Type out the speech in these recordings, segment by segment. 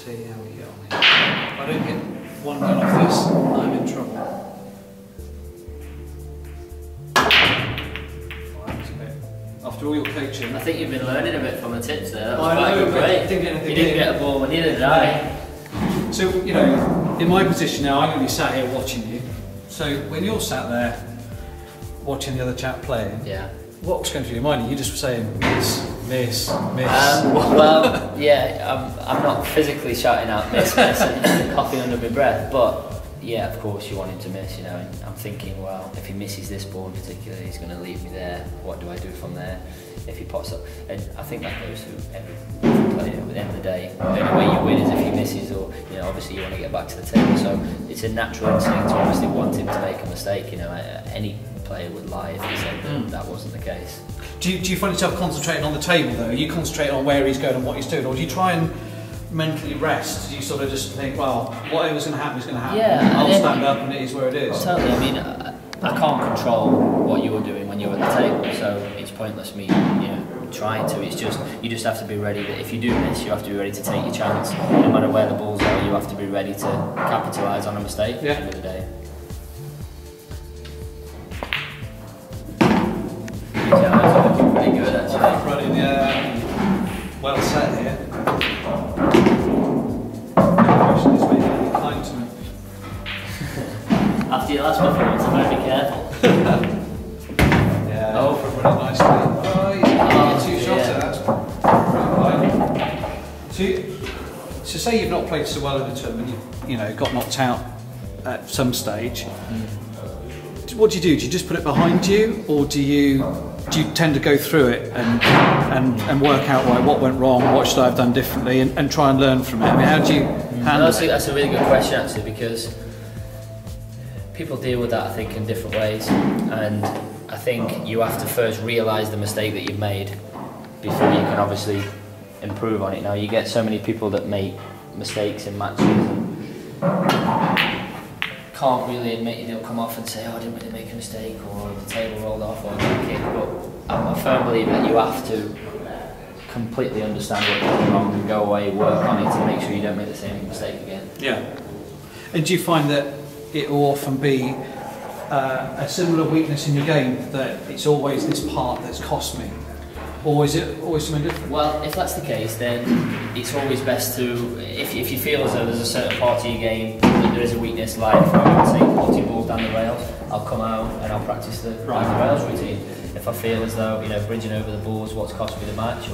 see how we get on here. If I don't get one run off this, I'm in trouble. After all your coaching, I think you've been learning a bit from the tips there. That was I quite know, good but break. you didn't get anything You didn't in. get a ball, and neither did I. So, you know, in my position now, I'm going to be sat here watching you. So, when you're sat there watching the other chap playing, Yeah. what's going through your mind? Are you just saying miss, miss, miss? Well, yeah, I'm not physically shouting out miss, miss, and coughing under my breath, but yeah, of course you want him to miss, you know, and I'm thinking, well, if he misses this ball in particular, he's going to leave me there. What do I do from there? If he pops up, and I think that goes to every player. At the end of the day, the only way you win is if he misses, or you know, obviously you want to get back to the table. So it's a natural instinct to obviously want him to make a mistake. You know, any player would lie if he said that wasn't the case. Do you find yourself concentrating on the table though? Are you concentrating on where he's going and what he's doing, or do you try and mentally rest? Do you sort of just think, well, whatever's going to happen is going to happen? Yeah, I'll stand up and it is where it is. Totally. I mean, I can't control what you're doing when you're at the table, so it's pointless me, trying to. It's just you just have to be ready that if you do miss, you have to be ready to take your chance. No matter where the balls are, you have to be ready to capitalise on a mistake at the end of the day. Pretty good actually. Running, well set here. After your last performance, I better be careful. Yeah, oh, running nicely. Oh, yeah, two shots at that. So say you've not played so well in the tournament, you know, got knocked out at some stage. What do? Do you just put it behind you, or do you tend to go through it and work out what went wrong, what should I have done differently, and try and learn from it? I mean, how do you handle it? That's a really good question actually, because people deal with that, I think, in different ways, and I think you have to first realise the mistake that you've made before you can obviously improve on it. Now, you get so many people that make mistakes in matches and can't really admit it. They'll come off and say, oh, I didn't really make a mistake, or the table rolled off, or I got a kick. But I'm a firm believer that you have to completely understand what you're doing wrong and go away, work on it to make sure you don't make the same mistake again. Yeah. And do you find that it will often be a similar weakness in your game, that it's always this part that's cost me? Or is it always something different? Well, if that's the case, then it's always best to, if you feel as though there's a certain part of your game that there is a weakness, like for argument's sake, potting balls down the rails, I'll come out and I'll practice the down the rails routine. If I feel as though, bridging over the balls what's cost me the match,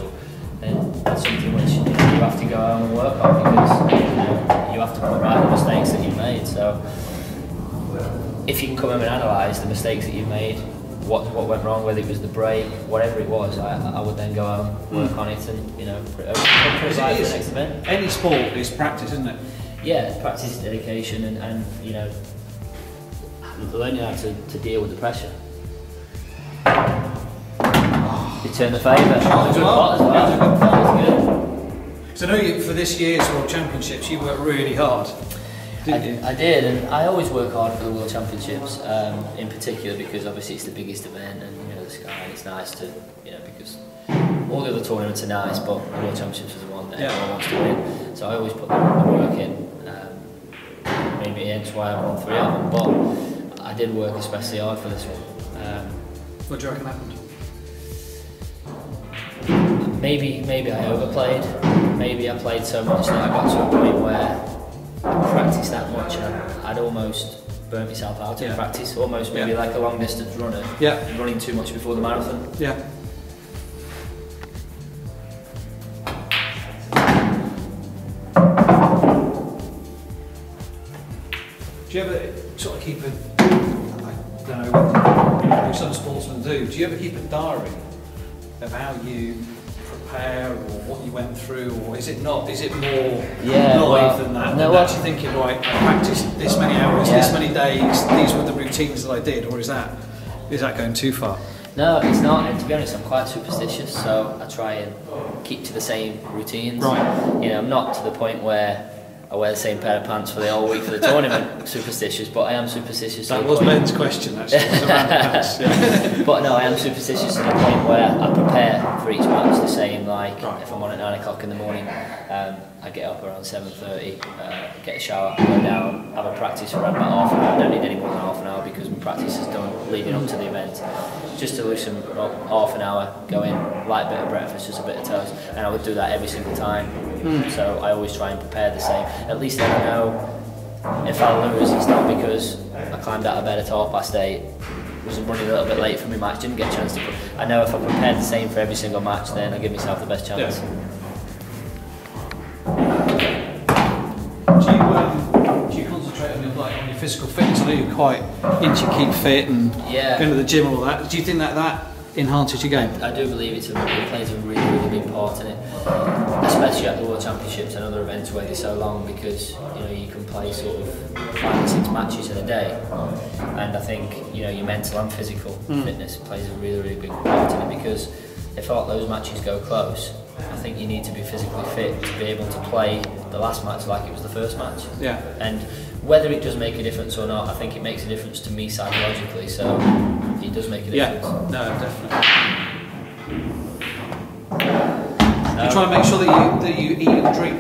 then that's something which you have to go home and work on, because you have to put right the mistakes that you've made. So if you can come home and analyse the mistakes that you've made, what went wrong, whether it was the break, whatever it was, I would then go home, work on it, and provide for the next event. Any sport is practice, isn't it? Yeah, practice, dedication, and learning how to deal with the pressure. Return the favour. That was a good pot as well. That was good. So I know for this year's World Championships you worked really hard. I did, and I always work hard for the World Championships, in particular because obviously it's the biggest event, and the sky, and it's nice to, because all the other tournaments are nice, but the World Championships is the one that everyone wants to win. So I always put the work in. Maybe hence why I won 3 of them, but I did work especially hard for this one. What do you reckon happened? Maybe I overplayed. Maybe I played so much that I got to a point where I practiced that much and I'd almost burnt myself out in practice, almost maybe like a long distance runner, running too much before the marathon. Yeah. Do you ever sort of keep I don't know what some sportsmen do you ever keep a diary of how you prepare, or what you went through, or is it not? Is it more live than that? No, actually thinking, right, I practiced this many hours, this many days, these were the routines that I did, or is that going too far? No, it's not, and to be honest, I'm quite superstitious, so I try and keep to the same routines. Right. I'm not to the point where I wear the same pair of pants for the whole week for the tournament, superstitious, but I am superstitious. That was Ben's question, actually, was around the pants. Yeah. But no, I am superstitious to the point where I prepare for for each match the same. Like Right. if I'm on at 9 o'clock in the morning, I get up around 7:30, get a shower, go down, have a practice for around about half an hour. I don't need any more than half an hour because my practice is done leading up to the event. Just to lose some half an hour, go in, light bit of breakfast, just a bit of toast, and I would do that every single time. So I always try and prepare the same. At least then I know if I lose, it's not because I climbed out of bed at 8:30, was running a little bit late for my match, didn't get a chance to put. I know if I prepared the same for every single match, then I give myself the best chance. Yeah. Do you concentrate on your physical fitness? I know you're quite into keep fit and going to the gym and all that. Do you think that enhances your game? I do believe it plays a really, really big part in it, especially at the World Championships and other events where they're so long, because you can play sort of 5 or 6 matches in a day, and I think your mental and physical fitness plays a really, really big part in it, because if all those matches go close, I think you need to be physically fit to be able to play the last match like it was the first match. Yeah. And whether it does make a difference or not, I think it makes a difference to me psychologically. So it does make a difference. Yeah. No, definitely. You try and make sure that you eat and drink.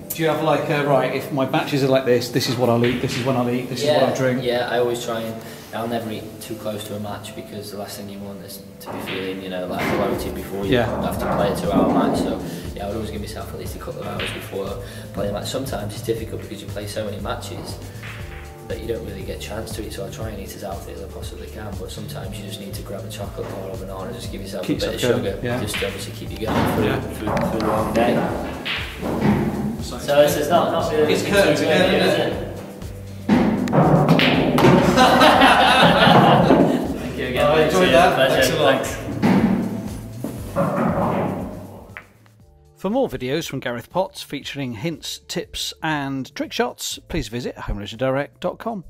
Do you have like right? If my batches are like this is what I'll eat. This is when I'll eat. This is what I'll drink. Yeah, I always try and I'll never eat too close to a match, because the last thing you want is to be feeling like bloated before you have to play a 2-hour match. So I would always give myself at least a couple of hours before I play a match. Sometimes it's difficult because you play so many matches that you don't really get a chance to eat, so I try and eat as healthy as I possibly can, but sometimes you just need to grab a chocolate bar or a banana and just give yourself a bit of sugar, just to obviously keep you going through the long day. So it's not really... It's curtains again, isn't it? Thank you again. I enjoyed that. Thanks a lot. For more videos from Gareth Potts featuring hints, tips and trick shots, please visit homeloaderdirect.com.